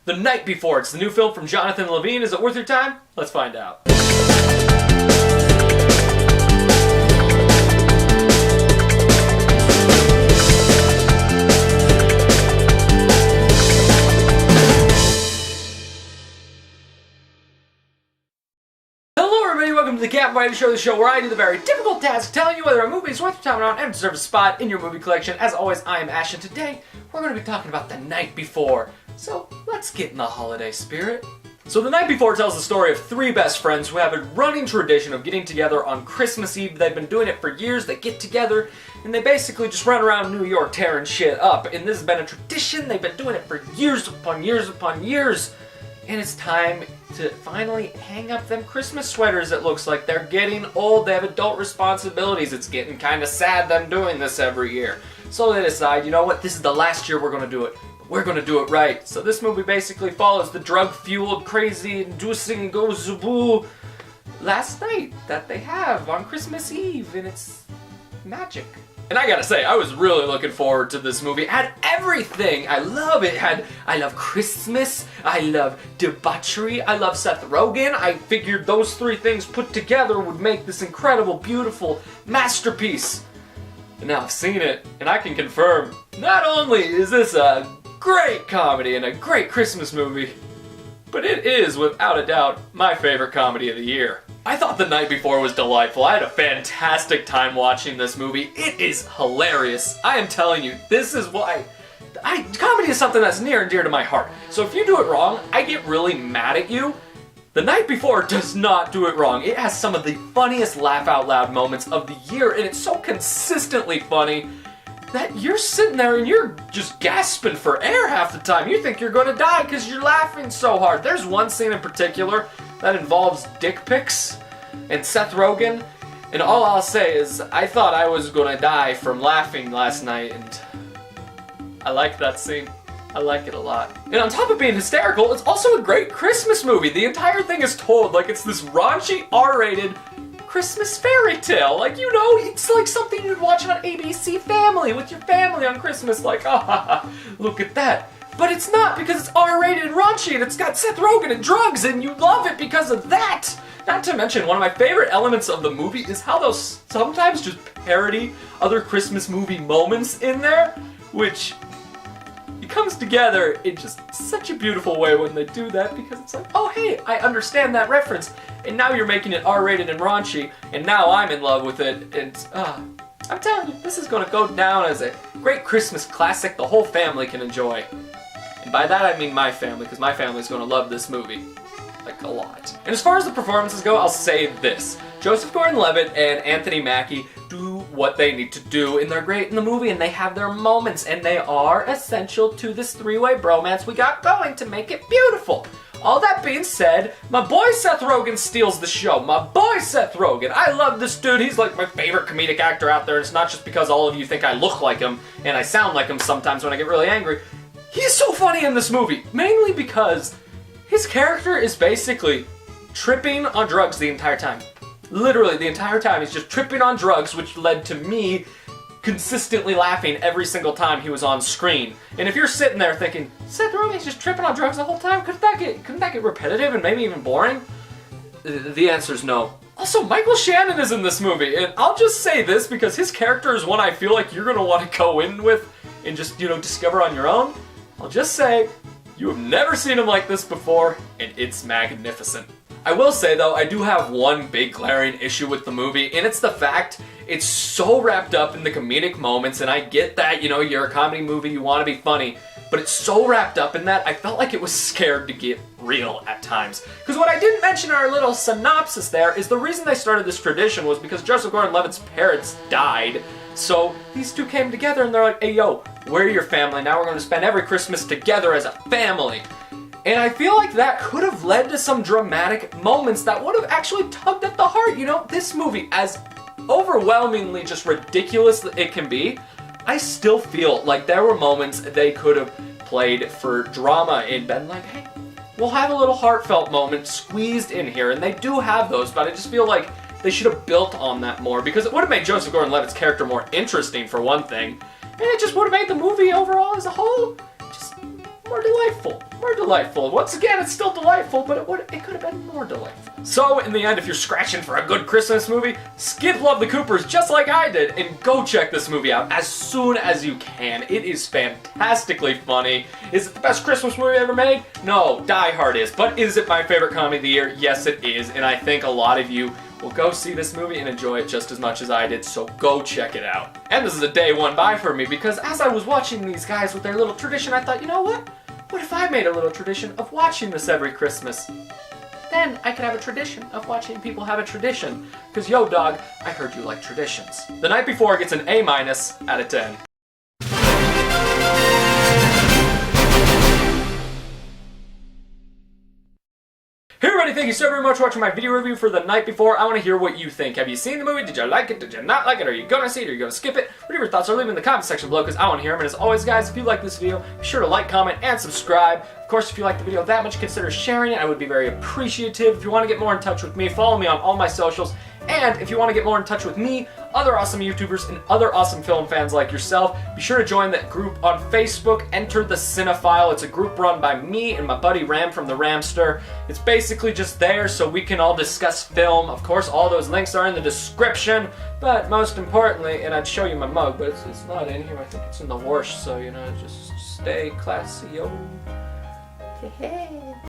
The Night Before. It's the new film from Jonathan Levine. Is it worth your time? Let's find out. Welcome to the Captain Whitey Show, the show where I do the very difficult task telling you whether a movie is worth your time or not and deserves a spot in your movie collection. As always, I am Ash, and today we're going to be talking about The Night Before. So let's get in the holiday spirit. So The Night Before tells the story of three best friends who have a running tradition of getting together on Christmas Eve. They've been doing it for years. They get together and they basically just run around New York tearing shit up. And this has been a tradition. They've been doing it for years upon years upon years. And it's time to finally hang up them Christmas sweaters. It looks like they're getting old. They have adult responsibilities. It's getting kind of sad them doing this every year. So they decide, you know what, this is the last year we're going to do it. But we're going to do it right. So this movie basically follows the drug-fueled, crazy-inducing go-zaboo last night that they have on Christmas Eve. And it's magic. And I gotta say, I was really looking forward to this movie. It had everything. I love it. I love Christmas. I love debauchery. I love Seth Rogen. I figured those three things put together would make this incredible, beautiful masterpiece. And now I've seen it, and I can confirm, not only is this a great comedy and a great Christmas movie, but it is, without a doubt, my favorite comedy of the year. I thought The Night Before was delightful. I had a fantastic time watching this movie. It is hilarious. I am telling you, this is why... comedy is something that's near and dear to my heart. So if you do it wrong, I get really mad at you. The Night Before does not do it wrong. It has some of the funniest laugh-out-loud moments of the year, and it's so consistently funny that you're sitting there and you're just gasping for air half the time. You think you're going to die because you're laughing so hard. There's one scene in particular that involves dick pics and Seth Rogen, and all I'll say is I thought I was gonna die from laughing last night, and I like that scene. I like it a lot. And on top of being hysterical, it's also a great Christmas movie. The entire thing is told like it's this raunchy, R-rated Christmas fairy tale. Like, you know, it's like something you'd watch on ABC Family with your family on Christmas, like, ah, look at that. But it's not, because it's R-rated and raunchy, and it's got Seth Rogen and drugs, and you love it because of that! Not to mention, one of my favorite elements of the movie is how they'll sometimes just parody other Christmas movie moments in there, which it comes together in just such a beautiful way when they do that, because it's like, oh hey, I understand that reference, and now you're making it R-rated and raunchy, and now I'm in love with it, and I'm telling you, this is going to go down as a great Christmas classic the whole family can enjoy. And by that I mean my family, because my family's going to love this movie. Like, a lot. And as far as the performances go, I'll say this. Joseph Gordon-Levitt and Anthony Mackie do what they need to do, and they're great in the movie, and they have their moments, and they are essential to this three-way bromance we got going to make it beautiful. All that being said, my boy Seth Rogen steals the show. My boy Seth Rogen. I love this dude. He's like my favorite comedic actor out there, and it's not just because all of you think I look like him, and I sound like him sometimes when I get really angry. He's so funny in this movie, mainly because his character is basically tripping on drugs the entire time. Literally, the entire time he's just tripping on drugs, which led to me consistently laughing every single time he was on screen. And if you're sitting there thinking, Seth Rogen's just tripping on drugs the whole time, couldn't that get repetitive and maybe even boring? The answer is no. Also, Michael Shannon is in this movie, and I'll just say this because his character is one I feel like you're gonna want to go in with and just, you know, discover on your own. I'll just say, you have never seen him like this before, and it's magnificent. I will say, though, I do have one big glaring issue with the movie, and it's the fact it's so wrapped up in the comedic moments, and I get that, you know, you're a comedy movie, you want to be funny, but it's so wrapped up in that, I felt like it was scared to get real at times. Because what I didn't mention in our little synopsis there is the reason they started this tradition was because Joseph Gordon-Levitt's parents died. So these two came together and they're like, hey yo, we're your family, now we're going to spend every Christmas together as a family. And I feel like that could have led to some dramatic moments that would have actually tugged at the heart. You know, this movie, as overwhelmingly just ridiculous it can be, I still feel like there were moments they could have played for drama and been like, hey, we'll have a little heartfelt moment squeezed in here. And they do have those, but I just feel like they should have built on that more, because it would have made Joseph Gordon-Levitt's character more interesting, for one thing, and it just would have made the movie overall as a whole just more more delightful. More delightful. Once again, it's still delightful, but it could have been more delightful. So, in the end, if you're scratching for a good Christmas movie, skip Love the Coopers just like I did, and go check this movie out as soon as you can. It is fantastically funny. Is it the best Christmas movie ever made? No, Die Hard is. But is it my favorite comedy of the year? Yes, it is. And I think a lot of you will go see this movie and enjoy it just as much as I did, so go check it out. And this is a day one buy for me, because as I was watching these guys with their little tradition, I thought, you know what? What if I made a little tradition of watching this every Christmas? Then I could have a tradition of watching people have a tradition. Because yo dog, I heard you like traditions. The Night Before gets an A- out of 10. Hey everybody, thank you so very much for watching my video review for The Night Before. I want to hear what you think. Have you seen the movie? Did you like it? Did you not like it? Are you gonna see it? Are you gonna skip it? Whatever your thoughts are, leave them in the comment section below, because I want to hear them. And as always guys, if you like this video, be sure to like, comment, and subscribe. Of course, if you like the video that much, consider sharing it. I would be very appreciative. If you want to get more in touch with me, follow me on all my socials. And if you want to get more in touch with me, other awesome YouTubers, and other awesome film fans like yourself, be sure to join that group on Facebook, Enter the Cinephile. It's a group run by me and my buddy Ram from the Ramster. It's basically just there so we can all discuss film. Of course, all those links are in the description, but most importantly, and I'd show you my mug, but it's not in here. I think it's in the wash, so, you know, just stay classy, yo. Hey.